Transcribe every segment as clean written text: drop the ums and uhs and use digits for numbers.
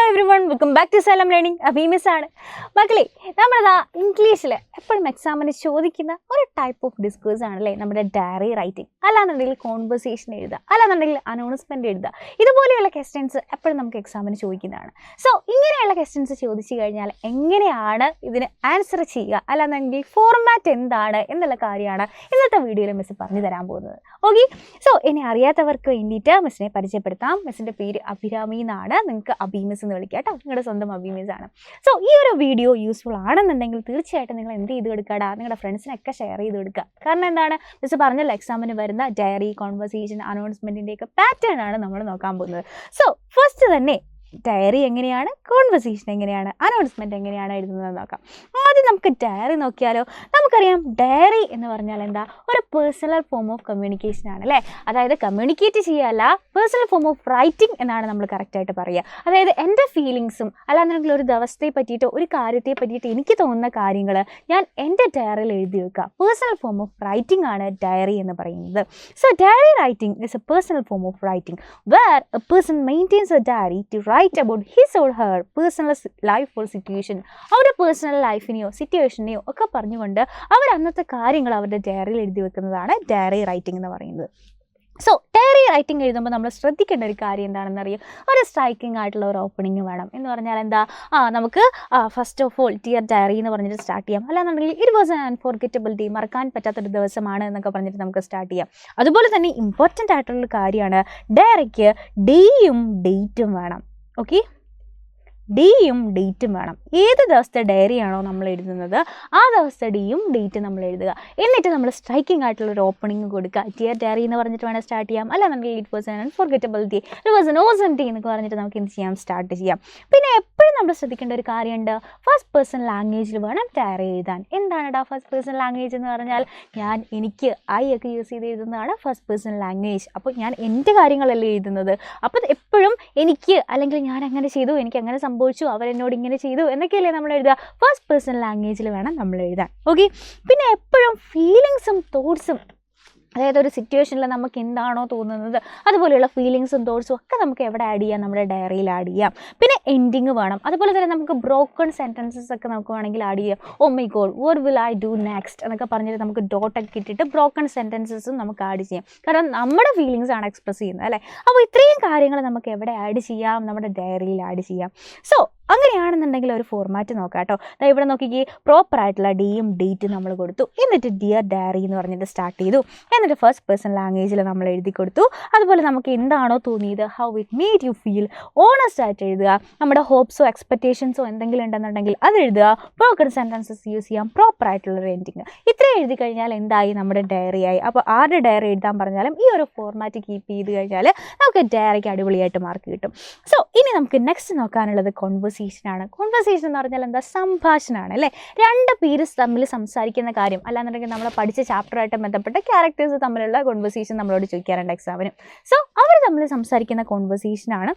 everyone, welcome back to Salam Learning. Miss ആണ് മക്കളെ, നമ്മളതാ ഇംഗ്ലീഷിൽ എപ്പോഴും എക്സാമിന് ചോദിക്കുന്ന ഒരു ടൈപ്പ് ഓഫ് ഡിസ്കോഴ്സ് ആണല്ലേ നമ്മുടെ ഡയറി റൈറ്റിംഗ്. അല്ലാന്നുണ്ടെങ്കിൽ കോൺവെർസേഷൻ എഴുതുക, അല്ലാന്നുണ്ടെങ്കിൽ അനൗൺസ്മെൻറ്റ് എഴുതുക. ഇതുപോലെയുള്ള ക്വസ്റ്റ്യൻസ് എപ്പോഴും നമുക്ക് എക്സാമിന് ചോദിക്കുന്നതാണ്. സോ ഇങ്ങനെയുള്ള ക്വസ്റ്റ്യൻസ് ചോദിച്ചു കഴിഞ്ഞാൽ എങ്ങനെയാണ് ഇതിന് ആൻസർ ചെയ്യുക, അല്ലാന്നുണ്ടെങ്കിൽ ഫോർമാറ്റ് എന്താണ് എന്നുള്ള കാര്യമാണ് ഇന്നത്തെ വീഡിയോയിൽ മിസ് പറഞ്ഞു തരാൻ പോകുന്നത്. ഓക്കെ, സോ ഇനി അറിയാത്തവർക്ക് വേണ്ടിയിട്ട് മിസ്സിനെ പരിചയപ്പെടുത്താം. മിസ്സിൻ്റെ പേര് അഭിരാമി എന്നാണ്. നിങ്ങൾക്ക് അബി മിസ് എന്ന് വിളിക്കാം കേട്ടോ, നിങ്ങളുടെ സ്വന്തം അബി മിസ് ആണ്. സോ ഈ ഒരു വീഡിയോ യൂസ്ഫുൾ ആണെന്നുണ്ടെങ്കിൽ തീർച്ചയായിട്ടും നിങ്ങൾ എന്ത് ചെയ്ത് കൊടുക്കാടാ, നിങ്ങളുടെ ഫ്രണ്ട്സിനൊക്കെ ഷെയർ ചെയ്ത് കൊടുക്കുക. കാരണം എന്താണ്, മിസ് പറഞ്ഞല്ലോ എക്സാമിന് വരുന്ന ഡയറി, കോൺവെർസേഷൻ, അനൗൺസ്മെൻറ്റിൻ്റെയൊക്കെ പാറ്റേൺ ആണ് നമ്മൾ നോക്കാൻ പോകുന്നത്. സോ ഫസ്റ്റ് തന്നെ ഡയറി എങ്ങനെയാണ്, കോൺവെർസേഷൻ എങ്ങനെയാണ്, അനൗൺസ്മെൻറ്റ് എങ്ങനെയാണ് എഴുതുന്നത് നോക്കാം. ആദ്യം നമുക്ക് ഡയറി നോക്കിയാലോ. നമുക്കറിയാം ഡയറി എന്ന് പറഞ്ഞാൽ എന്താ, ഒരു പേഴ്സണൽ ഫോം ഓഫ് കമ്മ്യൂണിക്കേഷൻ ആണ് അല്ലേ. അതായത് കമ്മ്യൂണിക്കേറ്റ് ചെയ്യുകയല്ല, പേഴ്സണൽ ഫോം ഓഫ് റൈറ്റിംഗ് എന്നാണ് നമ്മൾ കറക്റ്റായിട്ട് പറയുക. അതായത് എൻ്റെ ഫീലിങ്സും അല്ലാന്നുണ്ടെങ്കിൽ ഒരു ദിവസത്തെ പറ്റിയിട്ടോ ഒരു കാര്യത്തെ പറ്റിയിട്ട് എനിക്ക് തോന്നുന്ന കാര്യങ്ങൾ ഞാൻ എൻ്റെ ഡയറിയിൽ എഴുതി വെക്കുക. പേഴ്സണൽ ഫോം ഓഫ് റൈറ്റിംഗ് ആണ് ഡയറി എന്ന് പറയുന്നത്. So diary writing is a personal form of writing where a person maintains a diary to write about his or her personal life or situation. അവരുടെ പേഴ്സണൽ ലൈഫിനെയോ സിറ്റുവേഷനെയോ ഒക്കെ പറഞ്ഞുകൊണ്ട് അവർ അന്നത്തെ കാര്യങ്ങൾ അവരുടെ ഡയറിയിൽ എഴുതി വെക്കുന്നതാണ് ഡയറി റൈറ്റിംഗ് എന്ന് പറയുന്നത്. സോ ഡയറി റൈറ്റിംഗ് എഴുതുമ്പോൾ നമ്മൾ ശ്രദ്ധിക്കേണ്ട ഒരു കാര്യം എന്താണെന്ന് അറിയാം, ഒരു സ്ട്രൈക്കിംഗ് ആയിട്ടുള്ള ഒരു ഓപ്പണിംഗ് വേണം. എന്ന് പറഞ്ഞാൽ എന്താ, നമുക്ക് first of all dear diary എന്ന് പറഞ്ഞിട്ട് സ്റ്റാർട്ട് ചെയ്യാം. അല്ലാന്നുണ്ടെങ്കിൽ it was an unforgettable day, മറക്കാൻ പറ്റാത്തൊരു ദിവസമാണ് എന്നൊക്കെ പറഞ്ഞിട്ട് നമുക്ക് സ്റ്റാർട്ട് ചെയ്യാം. അതുപോലെ തന്നെ ഇമ്പോർട്ടൻ്റ് ആയിട്ടുള്ളൊരു കാര്യമാണ് ഡയറിക്ക് ഡേയും ഡേറ്റും വേണം. ഓക്കെ, ഡേയും ഡേറ്റും വേണം. ഏത് ദിവസത്തെ ഡയറിയാണോ നമ്മൾ എഴുതുന്നത് ആ ദിവസത്തെ ഡേയും ഡേറ്റും നമ്മൾ എഴുതുക. എന്നിട്ട് നമ്മൾ സ്ട്രൈക്കിംഗ് ആയിട്ടുള്ളൊരു ഓപ്പണിംഗ് കൊടുക്കുക. ഡിയർ ഡയറി എന്ന് പറഞ്ഞിട്ട് വേണം സ്റ്റാർട്ട് ചെയ്യാം. അല്ലാന്നുണ്ടെങ്കിൽ it was an unforgettable day, it was an awesome day എന്നൊക്കെ പറഞ്ഞിട്ട് നമുക്ക് എന്ത് ചെയ്യാം, സ്റ്റാർട്ട് ചെയ്യാം. പിന്നെ എപ്പോഴും നമ്മൾ ശ്രദ്ധിക്കേണ്ട ഒരു കാര്യമുണ്ട്, ഫസ്റ്റ് പേഴ്സൺ ലാംഗ്വേജിൽ വേണം ഡയറി എഴുതാൻ. എന്താണെടാ ഫസ്റ്റ് പേഴ്സൺ ലാംഗ്വേജ് എന്ന് പറഞ്ഞാൽ, ഞാൻ, എനിക്ക്, ഐ ഒക്കെ യൂസ് ചെയ്ത് എഴുതുന്നതാണ് ഫസ്റ്റ് പേഴ്സൺ ലാംഗ്വേജ്. അപ്പോൾ ഞാൻ എൻ്റെ കാര്യങ്ങളല്ലേ എഴുതുന്നത്. അപ്പോൾ എപ്പോഴും എനിക്ക്, അല്ലെങ്കിൽ ഞാൻ അങ്ങനെ ചെയ്തു, എനിക്ക് അങ്ങനെ സംഭവിച്ചു, അവരെന്നോട് ഇങ്ങനെ ചെയ്തു എന്നൊക്കെയല്ലേ നമ്മൾ എഴുതുക. ഫസ്റ്റ് പേഴ്സൺ ലാംഗ്വേജിൽ വേണം നമ്മൾ എഴുതാൻ. ഓക്കെ, പിന്നെ എപ്പോഴും ഫീലിങ്സും തോട്ട്സും, അതായത് ഒരു സിറ്റുവേഷനിൽ നമുക്ക് എന്താണോ തോന്നുന്നത് അതുപോലെയുള്ള ഫീലിങ്സും തോട്ട്സും ഒക്കെ നമുക്ക് എവിടെ ആഡ് ചെയ്യാം, നമ്മുടെ ഡയറിയിൽ ആഡ് ചെയ്യാം. പിന്നെ എൻഡിങ് വേണം. അതുപോലെ തന്നെ നമുക്ക് ബ്രോക്കൺ സെൻറ്റൻസസ് ഒക്കെ നമുക്ക് വേണമെങ്കിൽ ആഡ് ചെയ്യാം. Oh my God, what will I do next എന്നൊക്കെ പറഞ്ഞിട്ട് നമുക്ക് ഡോട്ടൊക്കെ ഇട്ടിട്ട് ബ്രോക്കൺ സെൻറ്റൻസസും നമുക്ക് ആഡ് ചെയ്യാം. കാരണം നമ്മുടെ ഫീലിങ്സ് ആണ് എക്സ്പ്രസ് ചെയ്യുന്നത് അല്ലേ. അപ്പോൾ ഇത്രയും കാര്യങ്ങൾ നമുക്ക് എവിടെ ആഡ് ചെയ്യാം, നമ്മുടെ ഡയറിയിൽ ആഡ് ചെയ്യാം. സോ അങ്ങനെയാണെന്നുണ്ടെങ്കിൽ ഒരു ഫോർമാറ്റ് നോക്കാം കേട്ടോ. ഇവിടെ നോക്കിക്കേ, പ്രോപ്പറായിട്ടുള്ള ഡേയും ഡേറ്റും നമ്മൾ കൊടുത്തു. എന്നിട്ട് ഡിയർ ഡയറി എന്ന് പറഞ്ഞിട്ട് സ്റ്റാർട്ട് ചെയ്തു. എന്നിട്ട് ഫസ്റ്റ് പേഴ്സൺ ലാംഗ്വേജിൽ നമ്മൾ എഴുതി കൊടുത്തു. അതുപോലെ നമുക്ക് എന്താണോ തോന്നിയത്, how it made you feel, honest ആയിട്ട് എഴുതുക. നമ്മുടെ ഹോപ്സോ എക്സ്പെക്റ്റേഷൻസോ എന്തെങ്കിലും ഉണ്ടെന്നുണ്ടെങ്കിൽ അത് എഴുതുക. ബ്രോക്കൺ സെൻറ്റൻസസ് യൂസ് ചെയ്യാം, പ്രോപ്പറായിട്ടുള്ളൊരു എൻഡിങ്. ഇത്രയും എഴുതി കഴിഞ്ഞാൽ എന്തായി, നമ്മുടെ ഡയറി ആയി. അപ്പോൾ ആരുടെ ഡയറി എഴുതാൻ പറഞ്ഞാലും ഈ ഒരു ഫോർമാറ്റ് കീപ്പ് ചെയ്ത് കഴിഞ്ഞാൽ നമുക്ക് ഡയറിക്ക് അടിപൊളിയായിട്ട് മാർക്ക് കിട്ടും. സോ ഇനി നമുക്ക് നെക്സ്റ്റ് നോക്കാനുള്ളത് കോൺവെർസേഷനാണ്. കോൺവെർസേഷൻ എന്ന് പറഞ്ഞാൽ എന്താ, സംഭാഷണമാണ് അല്ലേ. രണ്ട് പേര് തമ്മിൽ സംസാരിക്കുന്ന കാര്യം, അല്ലാന്നുണ്ടെങ്കിൽ നമ്മൾ പഠിച്ച ചാപ്റ്ററായിട്ട് ബന്ധപ്പെട്ട ക്യാരക്ടേഴ്സ് തമ്മിലുള്ള കോൺവെർസേഷൻ നമ്മളോട് ചോദിക്കാറുണ്ട് എക്സാമിന്. സോ അവർ തമ്മിൽ സംസാരിക്കുന്ന കോൺവെർസേഷനാണ്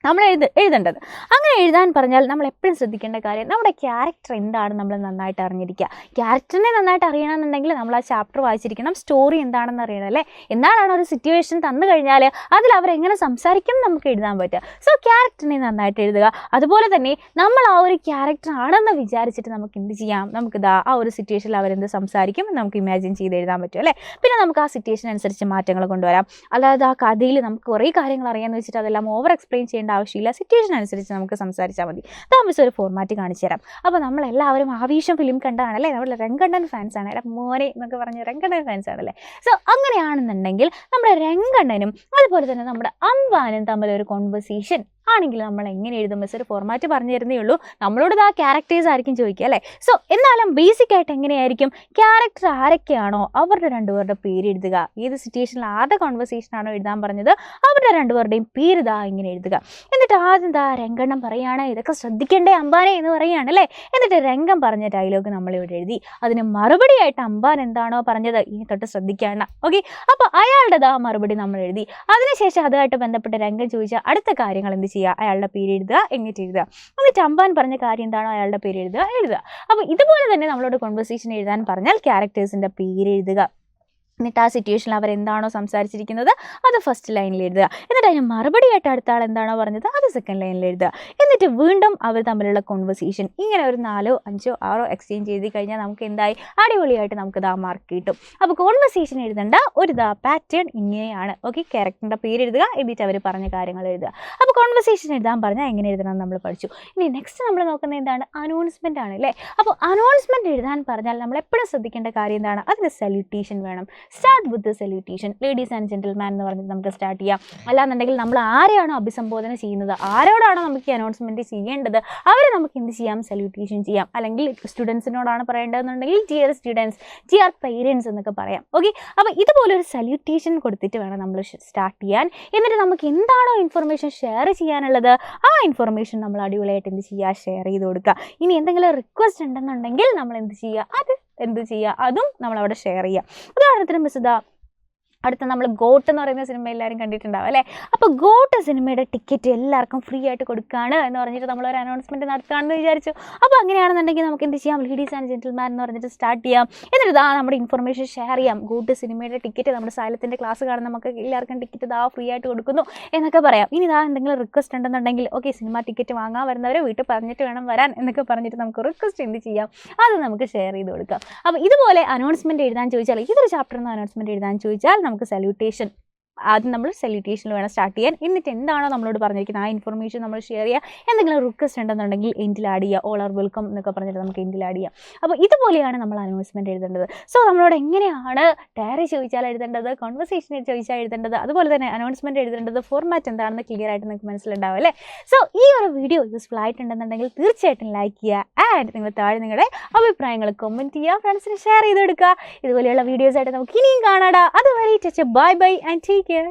നമ്മൾ എഴുതേണ്ടത്. അങ്ങനെ എഴുതാൻ പറഞ്ഞാൽ നമ്മൾ എപ്പോഴും ശ്രദ്ധിക്കേണ്ട കാര്യം, നമ്മുടെ ക്യാരക്ടർ എന്താണ് നമ്മൾ നന്നായിട്ട് അറിഞ്ഞിരിക്കുക. ക്യാരക്ടറിനെ നന്നായിട്ട് അറിയണമെന്നുണ്ടെങ്കിൽ നമ്മൾ ആ ചാപ്റ്റർ വായിച്ചിരിക്കണം, സ്റ്റോറി എന്താണെന്ന് അറിയണം അല്ലേ. എന്നാലാണ് ഒരു സിറ്റുവേഷൻ തന്നു കഴിഞ്ഞാൽ അതിൽ അവരെങ്ങനെ സംസാരിക്കും നമുക്ക് എഴുതാൻ പറ്റുക. സോ ക്യാരക്ടറിനെ നന്നായിട്ട് എഴുതുക. അതുപോലെ തന്നെ നമ്മൾ ആ ഒരു ക്യാരക്ടർ ആണെന്ന് വിചാരിച്ചിട്ട് നമുക്ക് എന്ത് ചെയ്യാം, നമുക്കിതാ ആ ഒരു സിറ്റുവേഷനിൽ അവരെന്ത് സംസാരിക്കും നമുക്ക് ഇമാജിൻ ചെയ്ത് എഴുതാൻ പറ്റും അല്ലേ. പിന്നെ നമുക്ക് ആ സിറ്റുവേഷൻ അനുസരിച്ച് മാറ്റങ്ങൾ കൊണ്ടുവരാം. അല്ലാതെ ആ കഥയിൽ നമുക്ക് കുറേ കാര്യങ്ങൾ അറിയാമെന്ന് വെച്ചിട്ട് അതെല്ലാം ഓവർ എക്സ്പ്ലെയിൻ ചെയ്യേണ്ട ആവശ്യമില്ല. സിറ്റുവേഷൻ അനുസരിച്ച് നമുക്ക് സംസാരിച്ചാൽ മതി. താമസം ഒരു ഫോർമാറ്റ് കാണിച്ചു തരാം. അപ്പോൾ നമ്മളെല്ലാവരും ആവേശം ഫിലിം കണ്ടാണല്ലേ, നമ്മൾ രംഗണ്ണൻ ഫാൻസാണ്. എടാ മോനെ എന്നൊക്കെ പറഞ്ഞ് രംഗണ്ണൻ ഫാൻസ് ആണല്ലേ. സോ അങ്ങനെയാണെന്നുണ്ടെങ്കിൽ നമ്മുടെ രംഗണ്ണനും അതുപോലെ തന്നെ നമ്മുടെ അംബാനും തമ്മിലൊരു കോൺവെർസേഷൻ ആണെങ്കിൽ നമ്മൾ എങ്ങനെ എഴുതും, മിസ് ഒരു ഫോർമാറ്റ് പറഞ്ഞു തരുന്നേ ഉള്ളൂ. നമ്മളോട് ആ ക്യാരക്ടേഴ്സ് ആയിരിക്കും ചോദിക്കുക അല്ലേ. സോ എന്നാലും ബേസിക് ആയിട്ട് എങ്ങനെയായിരിക്കും, ക്യാരക്ടർ ആരൊക്കെയാണോ അവരുടെ രണ്ടുപേരുടെ പേര് എഴുതുക. ഏത് സിറ്റുവേഷനിൽ ആരുടെ കോൺവെർസേഷൻ ആണോ എഴുതാൻ പറഞ്ഞത് അവരുടെ രണ്ടുപേരുടെയും പേര് ഇതാ ഇങ്ങനെ എഴുതുക. എന്നിട്ട് ആദ്യം എന്താ രംഗണ്ണം പറയുകയാണ്, ഇതൊക്കെ ശ്രദ്ധിക്കേണ്ടേ അംബാനെ എന്ന് പറയുകയാണ് അല്ലേ. എന്നിട്ട് രംഗം പറഞ്ഞ ഡയലോഗ് നമ്മളിവിടെ എഴുതി. അതിന് മറുപടിയായിട്ട് അംബാൻ എന്താണോ പറഞ്ഞത് ഇനി തൊട്ട് ശ്രദ്ധിക്കണം. ഓക്കെ, അപ്പോൾ അയാളുടെ മറുപടി നമ്മൾ എഴുതി. അതിനുശേഷം അതുമായിട്ട് ബന്ധപ്പെട്ട് രംഗം ചോദിച്ച അടുത്ത കാര്യങ്ങൾ എന്ത് ചെയ്യുക, അയാളുടെ പേര് എഴുതുക, എങ്ങനെ എഴുതുക. എന്നിട്ട് അംബാൻ പറഞ്ഞ കാര്യം എന്താണോ അയാളുടെ പേര് എഴുതുക. അപ്പോൾ ഇതുപോലെ തന്നെ നമ്മളോട് കോൺവെർസേഷൻ എഴുതാൻ പറഞ്ഞാൽ ക്യാരക്ടേഴ്സിൻ്റെ പേര് എഴുതുക. എന്നിട്ട് ആ സിറ്റുവേഷനിൽ അവരെന്താണോ സംസാരിച്ചിരിക്കുന്നത് അത് ഫസ്റ്റ് ലൈനിൽ എഴുതുക. എന്നിട്ട് അതിന് മറുപടിയായിട്ട് അടുത്ത ആൾ എന്താണോ പറഞ്ഞത് അത് സെക്കൻഡ് ലൈനിൽ എഴുതുക. എന്നിട്ട് എന്നിട്ട് വീണ്ടും അവർ തമ്മിലുള്ള കോൺവെർസേഷൻ ഇങ്ങനെ ഒരു 4, 5, 6 എക്സ്ചേഞ്ച് ചെയ്ത് കഴിഞ്ഞാൽ നമുക്ക് എന്തായി അടിപൊളിയായിട്ട് നമുക്ക് മാർക്ക് കിട്ടും. അപ്പോൾ കോൺവെർസേഷൻ എഴുതേണ്ട ഒരു പാറ്റേൺ ഇങ്ങനെയാണ്. ഓക്കെ, ക്യാരക്ടറിൻ്റെ പേര് എഴുതുക, എന്നിട്ട് അവർ പറഞ്ഞ കാര്യങ്ങൾ എഴുതുക. അപ്പോൾ കോൺവെർസേഷൻ എഴുതാൻ പറഞ്ഞാൽ എങ്ങനെ എഴുതണം നമ്മൾ പഠിച്ചു. ഇനി നെക്സ്റ്റ് നമ്മൾ നോക്കുന്നത് എന്താണ്? അനൗൺസ്മെൻ്റ് ആണ് അല്ലേ. അപ്പോൾ അനൗൺസ്മെൻറ്റ് എഴുതാൻ പറഞ്ഞാൽ നമ്മൾ എപ്പോഴും ശ്രദ്ധിക്കേണ്ട കാര്യം എന്താണ്? അതിന് സല്യൂട്ടേഷൻ വേണം. Start with the salutation. Ladies and gentleman എന്ന് പറഞ്ഞിട്ട് നമുക്ക് സ്റ്റാർട്ട് ചെയ്യാം. അല്ലാന്നുണ്ടെങ്കിൽ നമ്മൾ ആരെയാണോ അഭിസംബോധന ചെയ്യുന്നത്, ആരോടാണോ നമുക്ക് ഈ അനൗൺസ്മെൻറ്റ് ചെയ്യേണ്ടത്, അവരെ നമുക്ക് എന്ത് ചെയ്യാം? സല്യൂട്ടേഷൻ ചെയ്യാം. അല്ലെങ്കിൽ സ്റ്റുഡൻസിനോടാണ് പറയേണ്ടതെന്നുണ്ടെങ്കിൽ ഡിയർ സ്റ്റുഡൻസ്, ഡിയർ പേരൻസ് എന്നൊക്കെ പറയാം. ഓക്കെ, അപ്പോൾ ഇതുപോലെ ഒരു സല്യൂട്ടേഷൻ കൊടുത്തിട്ട് വേണം നമ്മൾ സ്റ്റാർട്ട് ചെയ്യാൻ. എന്നിട്ട് നമുക്ക് എന്താണോ ഇൻഫർമേഷൻ ഷെയർ ചെയ്യാനുള്ളത് ആ ഇൻഫർമേഷൻ നമ്മൾ അടിപൊളിയായിട്ട് എന്ത് ചെയ്യുക? ഷെയർ ചെയ്ത് കൊടുക്കുക. ഇനി എന്തെങ്കിലും റിക്വസ്റ്റ് ഉണ്ടെന്നുണ്ടെങ്കിൽ നമ്മൾ എന്ത് ചെയ്യുക? അതും നമ്മളവിടെ ഷെയർ ചെയ്യുക. ഉദാഹരണത്തിന് മിസ് അടുത്ത നമ്മൾ ഗോട്ട് എന്ന് പറയുന്ന സിനിമ എല്ലാവരും കണ്ടിട്ടുണ്ടാവും അല്ലേ. അപ്പോൾ ഗോട്ട് സിനിമയുടെ ടിക്കറ്റ് എല്ലാവർക്കും ഫ്രീ ആയിട്ട് കൊടുക്കുകയാണ് എന്ന് പറഞ്ഞിട്ട് നമ്മളൊരു അനൗൺസ്മെൻറ്റ് നടത്തുകയാണെന്ന് വിചാരിച്ചു. അപ്പോൾ അങ്ങനെയാണെന്നുണ്ടെങ്കിൽ നമുക്ക് എന്ത് ചെയ്യാം? ലേഡീസ് ആൻഡ് ജെന്റിൽമാൻ എന്ന് പറഞ്ഞിട്ട് സ്റ്റാർട്ട് ചെയ്യാം. എന്നിട്ട് നമ്മുടെ ഇൻഫർമേഷൻ ഷെയർ ചെയ്യാം. ഗോട്ട് സിനിമയുടെ ടിക്കറ്റ് നമ്മുടെ സൈലത്തിൻ്റെ ക്ലാസ് കാണുന്ന നമുക്ക് എല്ലാവർക്കും ടിക്കറ്റ് ഫ്രീ ആയിട്ട് കൊടുക്കുന്നു എന്നൊക്കെ പറയാം. ഇനി എന്തെങ്കിലും റിക്വസ്റ്റ് ഉണ്ടെന്നുണ്ടെങ്കിൽ ഓക്കെ, സിനിമ ടിക്കറ്റ് വാങ്ങാൻ വരുന്നവരെ വീട്ടിൽ പറഞ്ഞിട്ട് വേണം വരാൻ എന്നൊക്കെ പറഞ്ഞിട്ട് നമുക്ക് റിക്വസ്റ്റ് എന്ത് ചെയ്യാം? അത് നമുക്ക് ഷെയർ ചെയ്ത് കൊടുക്കാം. അപ്പോൾ ഇതുപോലെ അനൗൺസ്മെൻറ്റ് എഴുതാൻ ചോദിച്ചാൽ, ഇതൊരു ചാപ്റ്ററിൽ നിന്ന് അനൗൺസ്മെൻറ്റ് എഴുതാൻ ചോദിച്ചാൽ നമുക്ക് സല്യൂട്ടേഷൻ, ആദ്യം നമ്മൾ സല്യൂട്ടേഷനിൽ വേണം സ്റ്റാർട്ട് ചെയ്യാൻ. എന്നിട്ട് എന്താണോ നമ്മളോട് പറഞ്ഞിരിക്കുന്നത് ആ ഇൻഫർമേഷൻ നമ്മൾ ഷെയർ ചെയ്യുക. എന്തെങ്കിലും റിക്വസ്റ്റ് ഉണ്ടെന്നുണ്ടെങ്കിൽ എൻഡിൽ ആഡ് ചെയ്യുക. ഓൾ ആർ വെൽക്കം എന്നൊക്കെ പറഞ്ഞിട്ട് നമുക്ക് എൻഡിൽ ആഡ് ചെയ്യാം. അപ്പോൾ ഇതുപോലെയാണ് നമ്മൾ അനൗൺസ്മെൻറ്റ് എഴുതേണ്ടത്. സോ നമ്മളോട് എങ്ങനെയാണ് ഡയറി ചോദിച്ചാൽ എഴുതേണ്ടത്, കോൺവെർസേഷൻ ചോദിച്ചാൽ എഴുതേണ്ടത്, അതുപോലെ തന്നെ അനൗൺസ്മെൻറ്റ് എഴുതേണ്ടത്, ഫോർമാറ്റ് എന്താണെന്ന് ക്ലിയർ ആയിട്ട് നിങ്ങൾക്ക് മനസ്സിലുണ്ടാവും അല്ലേ. സോ ഈ ഒരു വീഡിയോ യൂസ്ഫുൾ ആയിട്ടുണ്ടെന്നുണ്ടെങ്കിൽ തീർച്ചയായിട്ടും ലൈക്ക് ചെയ്യുക. ആൻഡ് നിങ്ങൾ താഴെ നിങ്ങളുടെ അഭിപ്രായങ്ങൾ കമൻറ്റ് ചെയ്യുക, ഫ്രണ്ട്സിന് ഷെയർ ചെയ്ത് കൊടുക്കുക. ഇതുപോലെയുള്ള വീഡിയോസായിട്ട് നമുക്ക് ഇനിയും കാണാം. അതുവരെ bye bye and take care.